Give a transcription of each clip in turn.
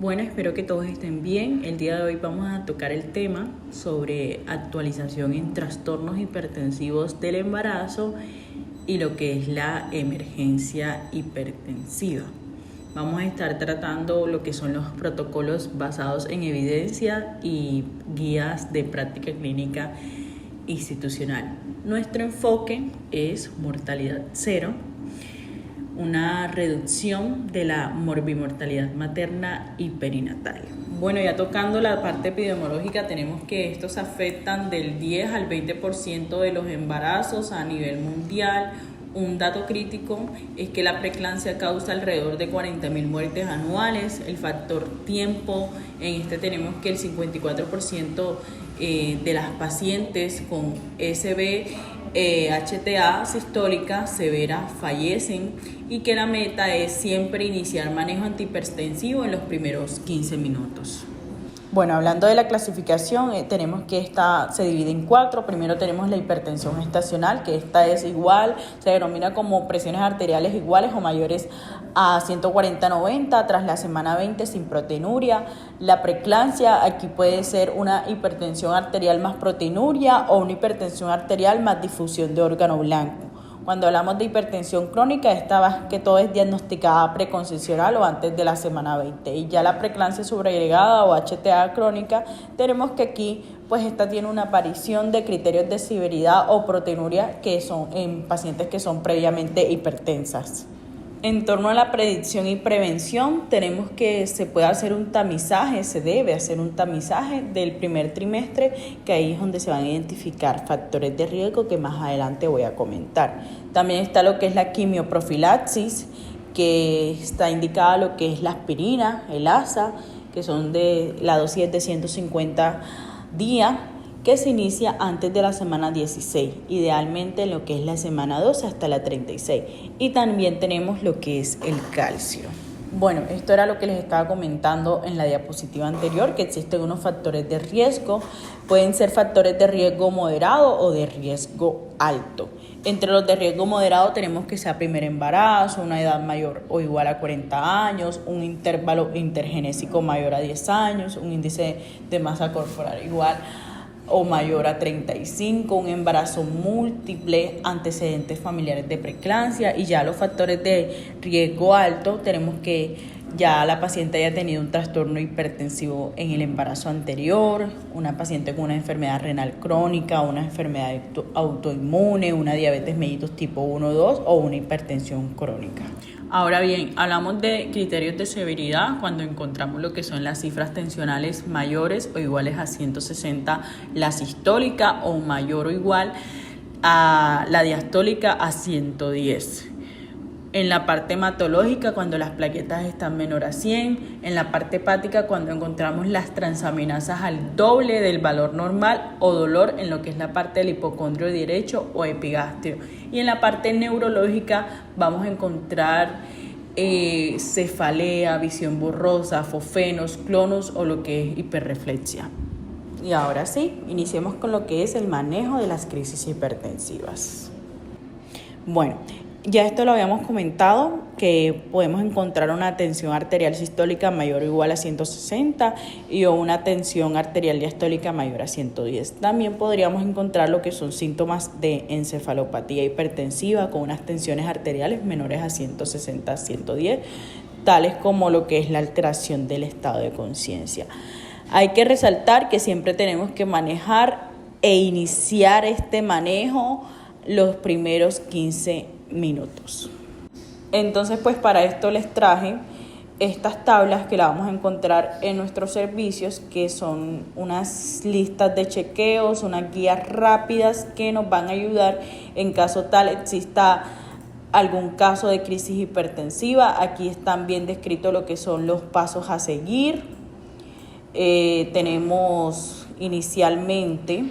Bueno, espero que todos estén bien. El día de hoy vamos a tocar el tema sobre actualización en trastornos hipertensivos del embarazo y lo que es la emergencia hipertensiva. Vamos a estar tratando lo que son los protocolos basados en evidencia y guías de práctica clínica institucional. Nuestro enfoque es mortalidad cero, una reducción de la morbimortalidad materna y perinatal. Bueno, ya tocando la parte epidemiológica, tenemos que estos afectan del 10 al 20% de los embarazos a nivel mundial. Un dato crítico es que la preeclampsia causa alrededor de 40.000 muertes anuales. El factor tiempo, en este tenemos que el 54% de las pacientes con HTA sistólica severa fallecen y que la meta es siempre iniciar manejo antihipertensivo en los primeros 15 minutos. Bueno, hablando de la clasificación, tenemos que esta se divide en 4. Primero tenemos la hipertensión gestacional, que esta es igual, se denomina como presiones arteriales iguales o mayores a 140/90 tras la semana 20 sin proteinuria. La preeclampsia, aquí puede ser una hipertensión arterial más proteinuria o una hipertensión arterial más difusión de órgano blanco. Cuando hablamos de hipertensión crónica, esta que todo es diagnosticada preconcepcional o antes de la semana 20. Y ya la preeclampsia sobreagregada o HTA crónica, tenemos que aquí, pues esta tiene una aparición de criterios de severidad o proteinuria que son en pacientes que son previamente hipertensas. En torno a la predicción y prevención, tenemos que se puede hacer un tamizaje, se debe hacer un tamizaje del primer trimestre, que ahí es donde se van a identificar factores de riesgo que más adelante voy a comentar. También está lo que es la quimioprofilaxis, que está indicada lo que es la aspirina, el ASA, que son de la dosis de 150 días, que se inicia antes de la semana 16, idealmente en lo que es la semana 12 hasta la 36. Y también tenemos lo que es el calcio. Bueno, esto era lo que les estaba comentando en la diapositiva anterior, que existen unos factores de riesgo. Pueden ser factores de riesgo moderado o de riesgo alto. Entre los de riesgo moderado tenemos que sea primer embarazo, una edad mayor o igual a 40 años, un intervalo intergenésico mayor a 10 años, un índice de masa corporal igual o mayor a 35, un embarazo múltiple, antecedentes familiares de preeclampsia. Y ya los factores de riesgo alto tenemos que ya la paciente haya tenido un trastorno hipertensivo en el embarazo anterior, una paciente con una enfermedad renal crónica, una enfermedad autoinmune, una diabetes mellitus tipo 1 o 2 o una hipertensión crónica. Ahora bien, hablamos de criterios de severidad cuando encontramos lo que son las cifras tensionales mayores o iguales a 160, la sistólica, o mayor o igual a la diastólica a 110. En la parte hematológica, cuando las plaquetas están menor a 100. En la parte hepática, cuando encontramos las transaminasas al doble del valor normal o dolor en lo que es la parte del hipocondrio derecho o epigastrio. Y en la parte neurológica vamos a encontrar cefalea, visión borrosa, fosfenos, clonos o lo que es hiperreflexia. Y ahora sí, iniciemos con lo que es el manejo de las crisis hipertensivas. Bueno, ya esto lo habíamos comentado, que podemos encontrar una tensión arterial sistólica mayor o igual a 160 y o una tensión arterial diastólica mayor a 110. También podríamos encontrar lo que son síntomas de encefalopatía hipertensiva con unas tensiones arteriales menores a 160 a 110, tales como lo que es la alteración del estado de conciencia. Hay que resaltar que siempre tenemos que manejar e iniciar este manejo los primeros 15 minutos. Entonces, pues para esto les traje estas tablas que las vamos a encontrar en nuestros servicios, que son unas listas de chequeos, unas guías rápidas que nos van a ayudar en caso tal exista algún caso de crisis hipertensiva. Aquí están bien descritos lo que son los pasos a seguir. Tenemos inicialmente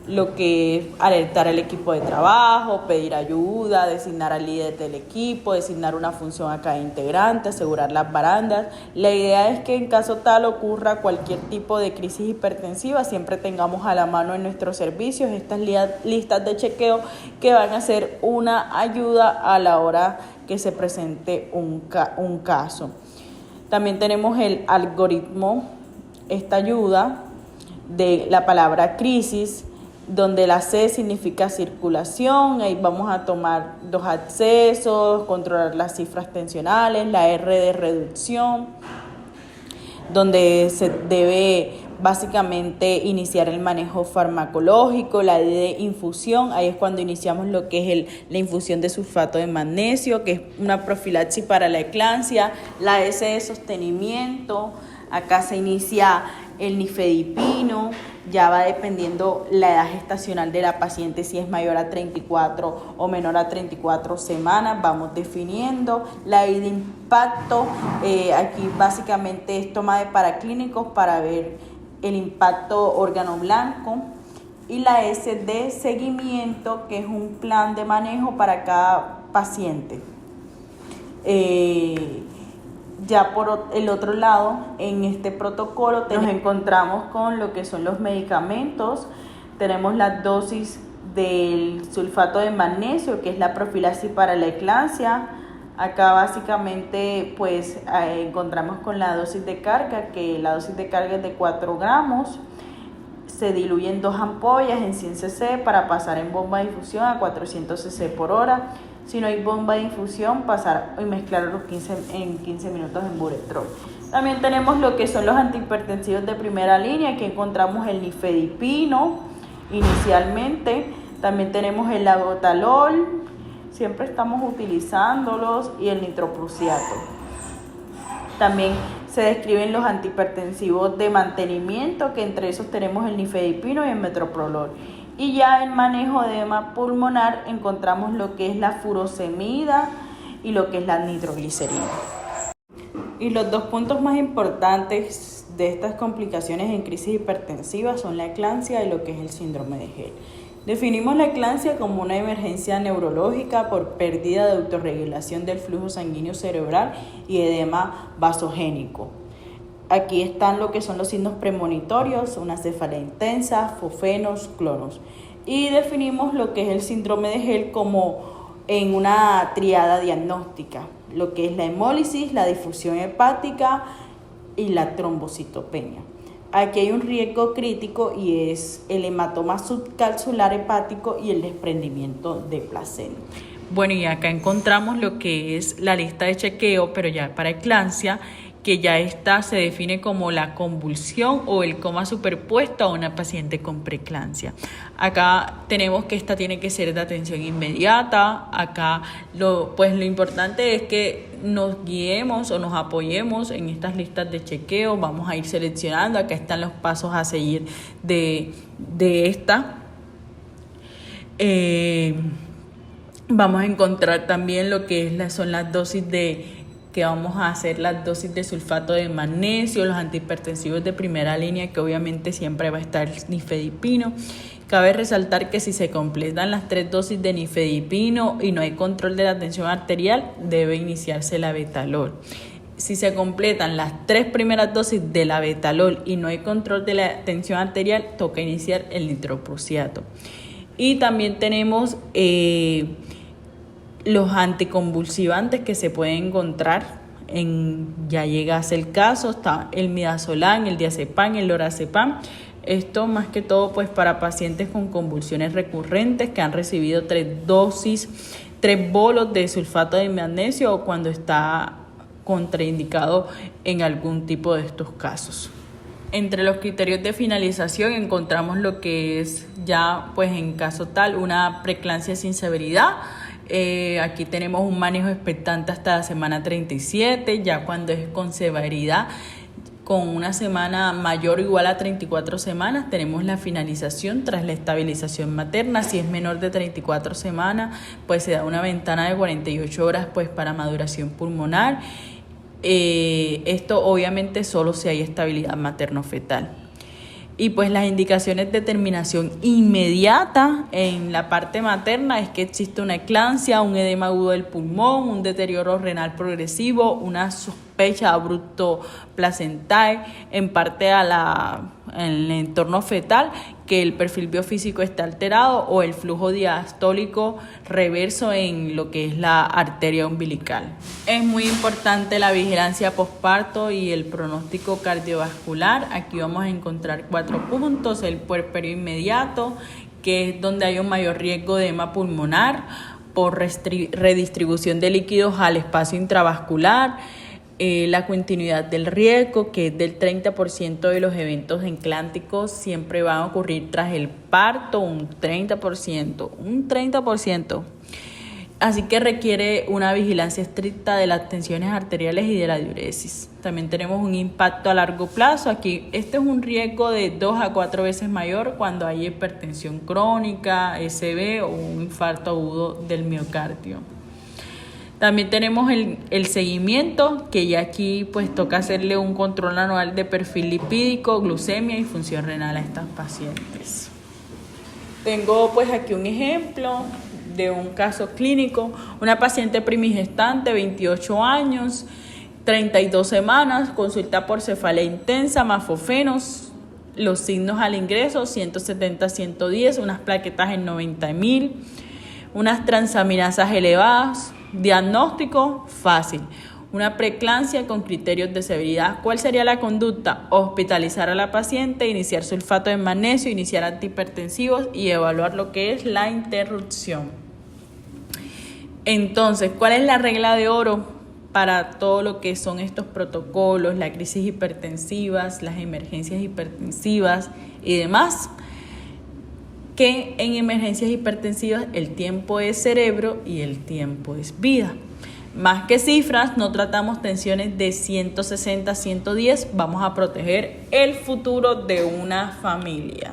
lo que es alertar al equipo de trabajo, pedir ayuda, designar al líder del equipo, designar una función a cada integrante, asegurar las barandas. La idea es que en caso tal ocurra cualquier tipo de crisis hipertensiva, siempre tengamos a la mano en nuestros servicios estas listas de chequeo que van a ser una ayuda a la hora que se presente un caso. También tenemos el algoritmo, esta ayuda de la palabra crisis, donde la C significa circulación, ahí vamos a tomar los accesos, controlar las cifras tensionales, la R de reducción, donde se debe básicamente iniciar el manejo farmacológico, la D de infusión, ahí es cuando iniciamos lo que es la infusión de sulfato de magnesio, que es una profilaxis para la eclampsia, la S de sostenimiento, acá se inicia el nifedipino, ya va dependiendo la edad gestacional de la paciente, si es mayor a 34 o menor a 34 semanas, vamos definiendo. La I de impacto, aquí básicamente es toma de paraclínicos para ver el impacto órgano blanco. Y la S de seguimiento, que es un plan de manejo para cada paciente. Ya por el otro lado, en este protocolo nos encontramos con lo que son los medicamentos. Tenemos la dosis del sulfato de magnesio, que es la profilaxis para la eclampsia. Acá básicamente pues encontramos con la dosis de carga, que la dosis de carga es de 4 gramos. Se diluyen 2 ampollas en 100 cc para pasar en bomba de infusión a 400 cc por hora. Si no hay bomba de infusión, pasar y mezclar en 15 minutos en Buretrol. También tenemos lo que son los antihipertensivos de primera línea. Aquí encontramos el nifedipino inicialmente. También tenemos el labetalol, siempre estamos utilizándolos, y el nitroprusiato. También se describen los antihipertensivos de mantenimiento, que entre esos tenemos el nifedipino y el metoprolol. Y ya en manejo de edema pulmonar encontramos lo que es la furosemida y lo que es la nitroglicerina. Y los 2 puntos más importantes de estas complicaciones en crisis hipertensiva son la eclampsia y lo que es el síndrome de Gell. Definimos la eclampsia como una emergencia neurológica por pérdida de autorregulación del flujo sanguíneo cerebral y edema vasogénico. Aquí están lo que son los signos premonitorios, una cefalea intensa, fosfenos, clonos. Y definimos lo que es el síndrome de Gell como en una triada diagnóstica, lo que es la hemólisis, la difusión hepática y la trombocitopenia. Aquí hay un riesgo crítico y es el hematoma subcapsular hepático y el desprendimiento de placenta. Bueno, y acá encontramos lo que es la lista de chequeo, pero ya para eclampsia, que ya esta se define como la convulsión o el coma superpuesto a una paciente con preeclampsia. Acá tenemos que esta tiene que ser de atención inmediata. Acá lo importante es que nos guiemos o nos apoyemos en estas listas de chequeo. Vamos a ir seleccionando. Acá están los pasos a seguir de esta. Vamos a encontrar también lo que son las dosis que vamos a hacer, las dosis de sulfato de magnesio, los antihipertensivos de primera línea, que obviamente siempre va a estar nifedipino. Cabe resaltar que si se completan las 3 dosis de nifedipino y no hay control de la tensión arterial, debe iniciarse el labetalol. Si se completan las 3 primeras dosis de labetalol y no hay control de la tensión arterial, toca iniciar el nitroprusiato. Y también tenemos los anticonvulsivantes que se pueden encontrar, ya llegase el caso, está el midazolam, el diazepam, el lorazepam. Esto más que todo pues para pacientes con convulsiones recurrentes que han recibido 3 bolos de sulfato de magnesio o cuando está contraindicado en algún tipo de estos casos. Entre los criterios de finalización encontramos lo que es ya pues en caso tal una preeclampsia sin severidad. Aquí tenemos un manejo expectante hasta la semana 37, ya cuando es con severidad, con una semana mayor o igual a 34 semanas, tenemos la finalización tras la estabilización materna. Si es menor de 34 semanas, pues se da una ventana de 48 horas pues para maduración pulmonar. Esto obviamente solo si hay estabilidad materno-fetal. Y pues las indicaciones de terminación inmediata en la parte materna es que existe una eclampsia, un edema agudo del pulmón, un deterioro renal progresivo, una sospecha de abrupto placentae, en parte en el entorno fetal, que el perfil biofísico está alterado o el flujo diastólico reverso en lo que es la arteria umbilical. Es muy importante la vigilancia posparto y el pronóstico cardiovascular. Aquí vamos a encontrar 4 puntos: el puerperio inmediato, que es donde hay un mayor riesgo de edema pulmonar por redistribución de líquidos al espacio intravascular. La continuidad del riesgo, que es del 30% de los eventos enclánticos, siempre van a ocurrir tras el parto, un 30%. Así que requiere una vigilancia estricta de las tensiones arteriales y de la diuresis. También tenemos un impacto a largo plazo. Aquí este es un riesgo de 2 a 4 veces mayor cuando hay hipertensión crónica, SB o un infarto agudo del miocardio. También tenemos el seguimiento, que ya aquí pues toca hacerle un control anual de perfil lipídico, glucemia y función renal a estas pacientes. Tengo pues aquí un ejemplo de un caso clínico: una paciente primigestante, 28 años, 32 semanas, consulta por cefalea intensa, mafofenos, los signos al ingreso 170-110, unas plaquetas en 90.000, unas transaminasas elevadas. Diagnóstico fácil: una preeclampsia con criterios de severidad. ¿Cuál sería la conducta? Hospitalizar a la paciente, iniciar sulfato de magnesio, iniciar antihipertensivos y evaluar lo que es la interrupción. Entonces, ¿cuál es la regla de oro para todo lo que son estos protocolos, las crisis hipertensivas, las emergencias hipertensivas y demás? Que en emergencias hipertensivas el tiempo es cerebro y el tiempo es vida. Más que cifras, no tratamos tensiones de 160 a 110, vamos a proteger el futuro de una familia.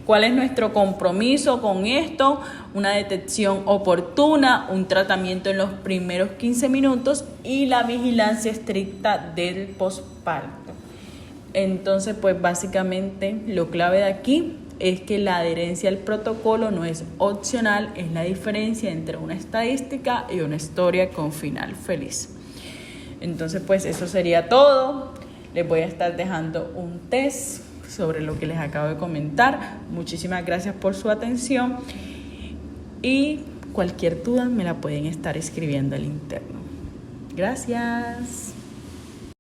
¿Cuál es nuestro compromiso con esto? Una detección oportuna, un tratamiento en los primeros 15 minutos y la vigilancia estricta del posparto. Entonces, pues básicamente lo clave de aquí es que la adherencia al protocolo no es opcional, es la diferencia entre una estadística y una historia con final feliz. Entonces, pues eso sería todo. Les voy a estar dejando un test sobre lo que les acabo de comentar. Muchísimas gracias por su atención y cualquier duda me la pueden estar escribiendo al interno. Gracias.